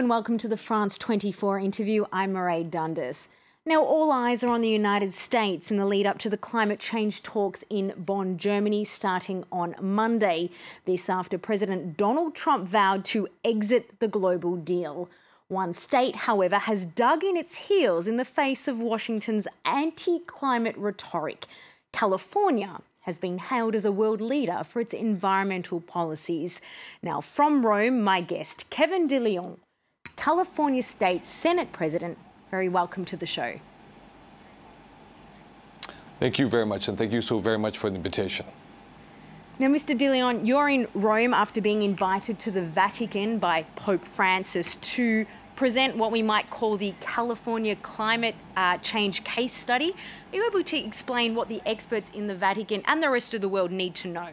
and welcome to the France 24 interview. I'm Mairead Dundas. Now, all eyes are on the United States in the lead up to the climate change talks in Bonn, Germany, starting on Monday. This after President Donald Trump vowed to exit the global deal. One state, however, has dug in its heels in the face of Washington's anti-climate rhetoric. California has been hailed as a world leader for its environmental policies. Now, from Rome, my guest, Kevin de León, California State Senate President. Very welcome to the show. Thank you very much, and thank you so very much for the invitation. Now, Mr. de León, you're in Rome after being invited to the Vatican by Pope Francis to present what we might call the California climate change case study. Are you able to explain what the experts in the Vatican and the rest of the world need to know?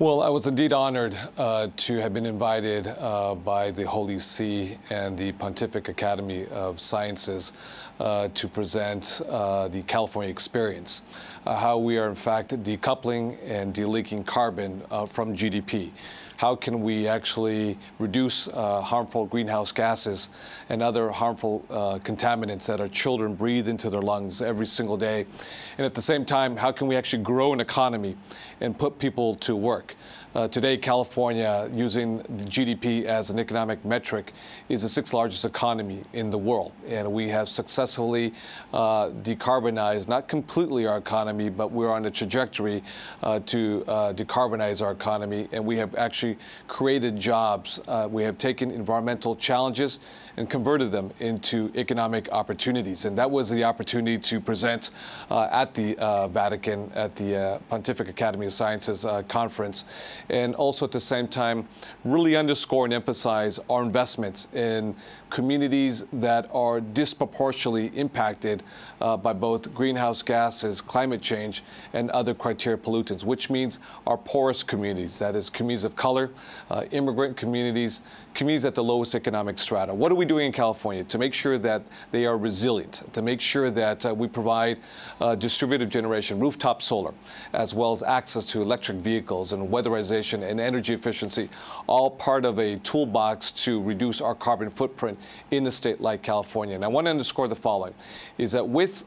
Well, I was indeed honored to have been invited by the Holy See and the Pontific Academy of Sciences to present the California experience, how we are in fact decoupling and deleaking carbon from GDP. How can we actually reduce harmful greenhouse gases and other harmful contaminants that our children breathe into their lungs every single day? And at the same time, how can we actually grow an economy and put people to work? Today, California, using the GDP as an economic metric, is the sixth largest economy in the world. And we have successfully decarbonized, not completely our economy, but we're on a trajectory to decarbonize our economy. And we have actually created jobs. We have taken environmental challenges and converted them into economic opportunities. And that was the opportunity to present at the Vatican, at the Pontific Academy of Sciences conference, and also at the same time really underscore and emphasize our investments in communities that are disproportionately impacted by both greenhouse gases, climate change, and other criteria pollutants, which means our poorest communities, that is communities of color, immigrant communities, communities at the lowest economic strata. What are we doing in California to make sure that they are resilient, to make sure that we provide distributed generation, rooftop solar, as well as access to electric vehicles and weatherization and energy efficiency, all part of a toolbox to reduce our carbon footprint in a state like California. And I want to underscore the following, is that with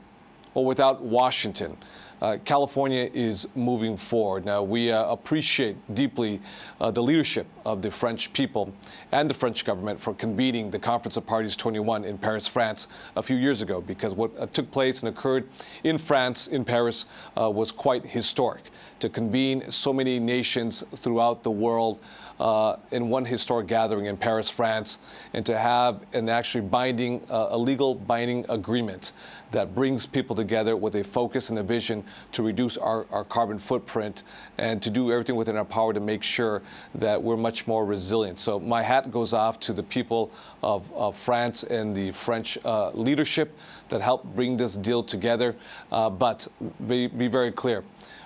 or without Washington, California is moving forward. Now, we appreciate deeply the leadership of the French people and the French government for convening the Conference of Parties 21 in Paris, France, a few years ago, because what took place and occurred in France, in Paris, was quite historic. To convene so many nations throughout the world in one historic gathering in Paris, France, and to have an actually binding, a legal binding agreement that brings people together with a focus and a vision to reduce our carbon footprint and to do everything within our power to make sure that we're much more resilient. So my hat goes off to the people of France and the French leadership that helped bring this deal together. But be very clear,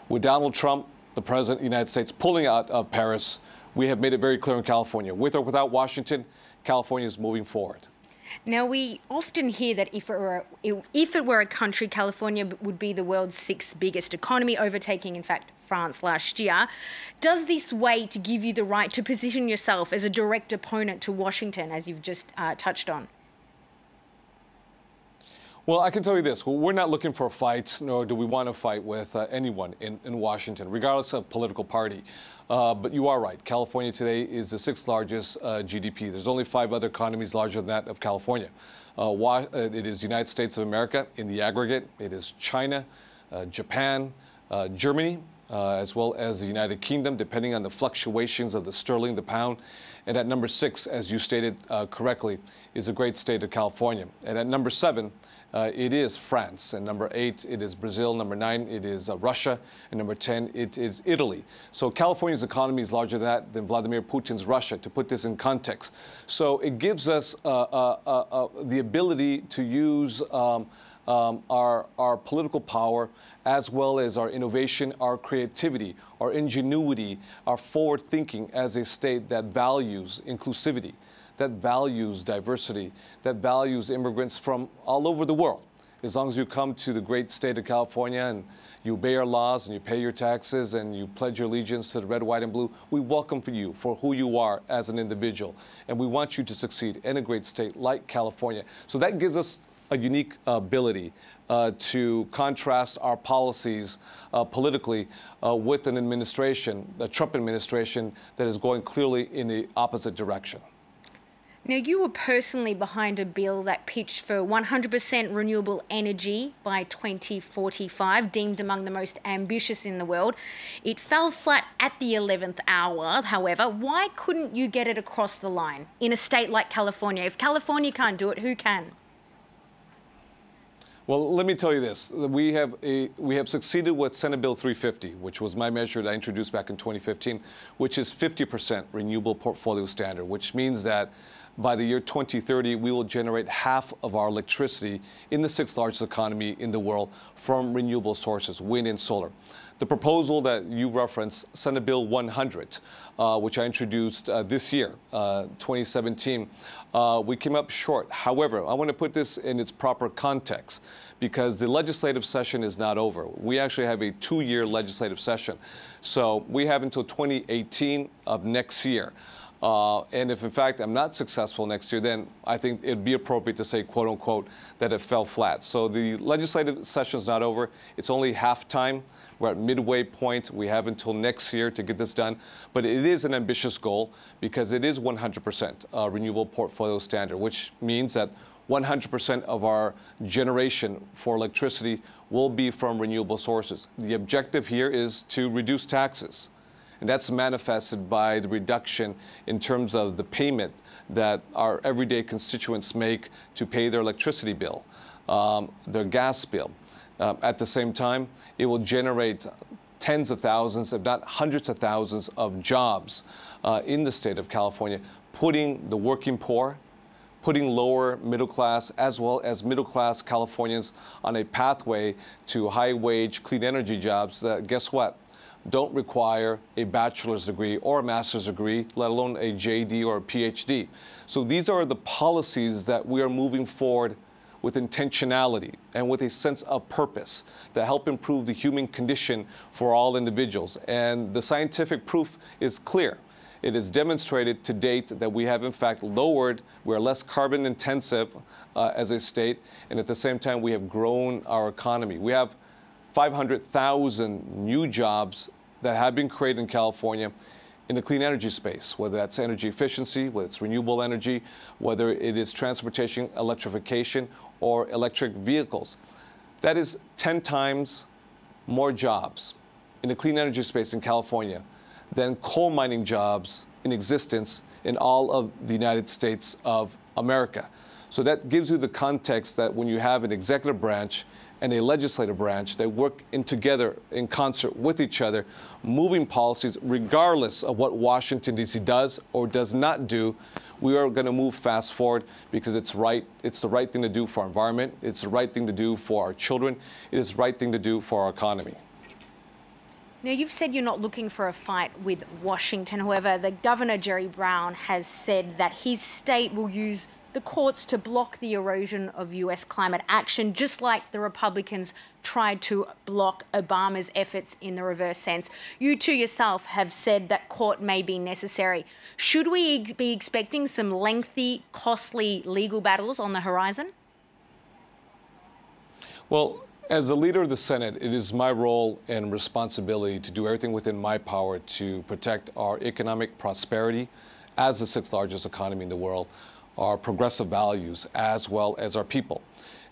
with Donald Trump, the President of the United States, pulling out of Paris, we have made it very clear in California, with or without Washington, California is moving forward. Now, we often hear that if it were a country, California would be the world's sixth biggest economy, overtaking, in fact, France last year. Does this weight give you the right to position yourself as a direct opponent to Washington, as you've just touched on? Well, I can tell you this. We're not looking for a fight, nor do we want to fight with anyone in Washington, regardless of political party. But you are right. California today is the sixth largest GDP. There's only 5 other economies larger than that of California. It is the United States of America in the aggregate. It is China, Japan, Germany, as well as the United Kingdom, depending on the fluctuations of the sterling, the pound. And at number 6, as you stated correctly, is the great state of California. And at number 7, it is France. And number 8, it is Brazil. Number 9, it is Russia. And number 10, it is Italy. So California's economy is larger than Vladimir Putin's Russia, to put this in context. So it gives us the ability to use our political power, as well as our innovation, our creativity, our ingenuity, our forward thinking as a state that values inclusivity, that values diversity, that values immigrants from all over the world. As long as you come to the great state of California and you obey our laws and you pay your taxes and you pledge your allegiance to the red, white, and blue, we welcome you for who you are as an individual. And we want you to succeed in a great state like California. So that gives us a unique ability to contrast our policies politically with an administration, the Trump administration, that is going clearly in the opposite direction. Now, you were personally behind a bill that pitched for 100% renewable energy by 2045, deemed among the most ambitious in the world. It fell flat at the 11th hour, however. Why couldn't you get it across the line in a state like California? If California can't do it, who can? Well, let me tell you this. We have succeeded with Senate Bill 350, which was my measure that I introduced back in 2015, which is 50% renewable portfolio standard, which means that by the year 2030, we will generate half of our electricity in the sixth largest economy in the world from renewable sources, wind and solar. The proposal that you referenced, Senate Bill 100, which I introduced this year, 2017, we came up short. However, I want to put this in its proper context because the legislative session is not over. We actually have a 2-year legislative session. So we have until 2018 of next year. And if, in fact, I'm not successful next year, then I think it'd be appropriate to say, quote unquote, that it fell flat. So the legislative session is not over. It's only halftime. We're at midway point. We have until next year to get this done. But it is an ambitious goal because it is 100% renewable portfolio standard, which means that 100% of our generation for electricity will be from renewable sources. The objective here is to reduce taxes. And that's manifested by the reduction in terms of the payment that our everyday constituents make to pay their electricity bill, their gas bill. At the same time, it will generate tens of thousands, if not hundreds of thousands of jobs in the state of California, putting the working poor, putting lower middle class as well as middle class Californians on a pathway to high wage, clean energy jobs that, guess what, don't require a bachelor's degree or a master's degree, let alone a JD or a PhD. So these are the policies that we are moving forward with intentionality and with a sense of purpose that help improve the human condition for all individuals. And the scientific proof is clear. It is demonstrated to date that we have, in fact, lowered, we're less carbon intensive as a state, and at the same time, we have grown our economy. We have 500,000 new jobs that have been created in California in the clean energy space, whether that's energy efficiency, whether it's renewable energy, whether it is transportation, electrification, or electric vehicles. That is 10 times more jobs in the clean energy space in California than coal mining jobs in existence in all of the United States of America. So that gives you the context that when you have an executive branch and a legislative branch that work together in concert with each other, moving policies regardless of what Washington, D.C. does or does not do, we are going to move fast forward because it's right. It's the right thing to do for our environment. It's the right thing to do for our children. It is the right thing to do for our economy. Now, you've said you're not looking for a fight with Washington. However, the Governor, Jerry Brown, has said that his state will use the courts to block the erosion of US climate action, just like the Republicans tried to block Obama's efforts in the reverse sense. You too yourself have said that court may be necessary. Should we be expecting some lengthy, costly legal battles on the horizon? Well, as the leader of the Senate, it is my role and responsibility to do everything within my power to protect our economic prosperity as the sixth largest economy in the world, our progressive values, as well as our people.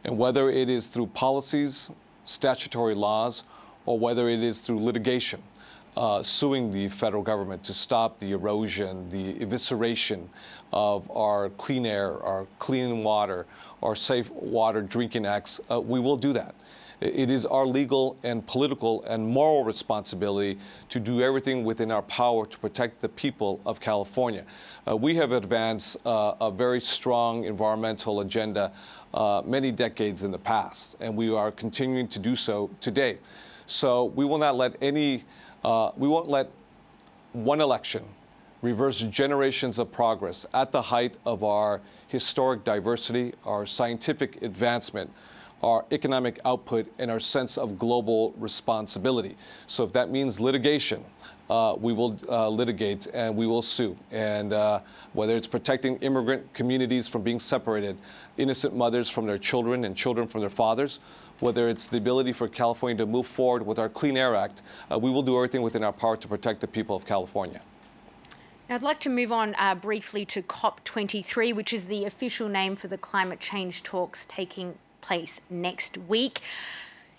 And whether it is through policies, statutory laws, or whether it is through litigation, suing the federal government to stop the erosion, the evisceration of our clean air, our clean water, our safe water drinking acts, we will do that. It is our legal and political and moral responsibility to do everything within our power to protect the people of California. We have advanced a very strong environmental agenda many decades in the past, and we are continuing to do so today. So we will not let we won't let one election reverse generations of progress at the height of our historic diversity, our scientific advancement, our economic output and our sense of global responsibility. So if that means litigation, we will litigate and we will sue. And whether it's protecting immigrant communities from being separated, innocent mothers from their children and children from their fathers, whether it's the ability for California to move forward with our Clean Air Act, we will do everything within our power to protect the people of California. Now, I'd like to move on briefly to COP23, which is the official name for the climate change talks taking place next week.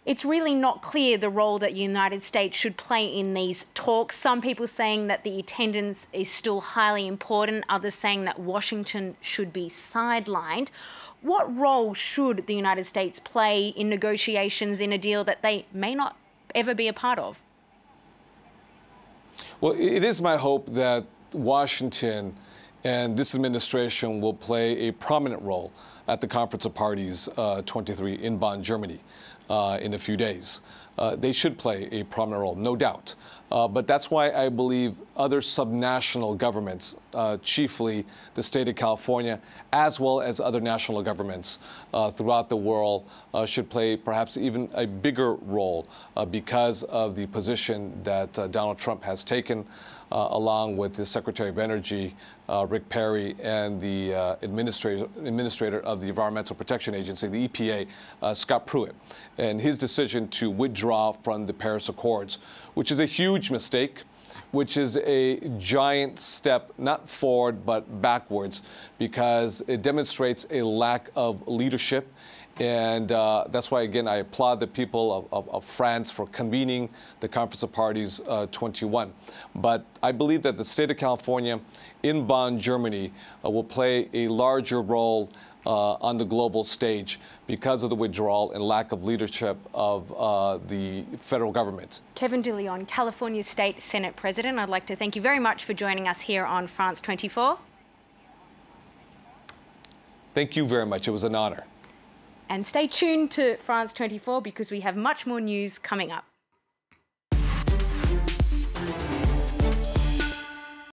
It's really not clear the role that the United States should play in these talks. Some people saying that the attendance is still highly important, others saying that Washington should be sidelined. What role should the United States play in negotiations in a deal that they may not ever be a part of? Well, it is my hope that Washington and this administration will play a prominent role at the Conference of Parties 23 in Bonn, Germany, in a few days. They should play a prominent role, no doubt. But that's why I believe other subnational governments, chiefly the state of California, as well as other national governments throughout the world, should play perhaps even a bigger role because of the position that Donald Trump has taken, along with his Secretary of Energy, Rick Perry, and the administrator of the Environmental Protection Agency, the EPA, Scott Pruitt, and his decision to withdraw from the Paris Accords, which is a huge mistake, which is a giant step, not forward, but backwards, because it demonstrates a lack of leadership. And that's why, again, I applaud the people of France for convening the Conference of Parties 21. But I believe that the state of California in Bonn, Germany, will play a larger role on the global stage because of the withdrawal and lack of leadership of the federal government. Kevin de León, California State Senate President, I'd like to thank you very much for joining us here on France 24. Thank you very much. It was an honor. And stay tuned to France 24 because we have much more news coming up.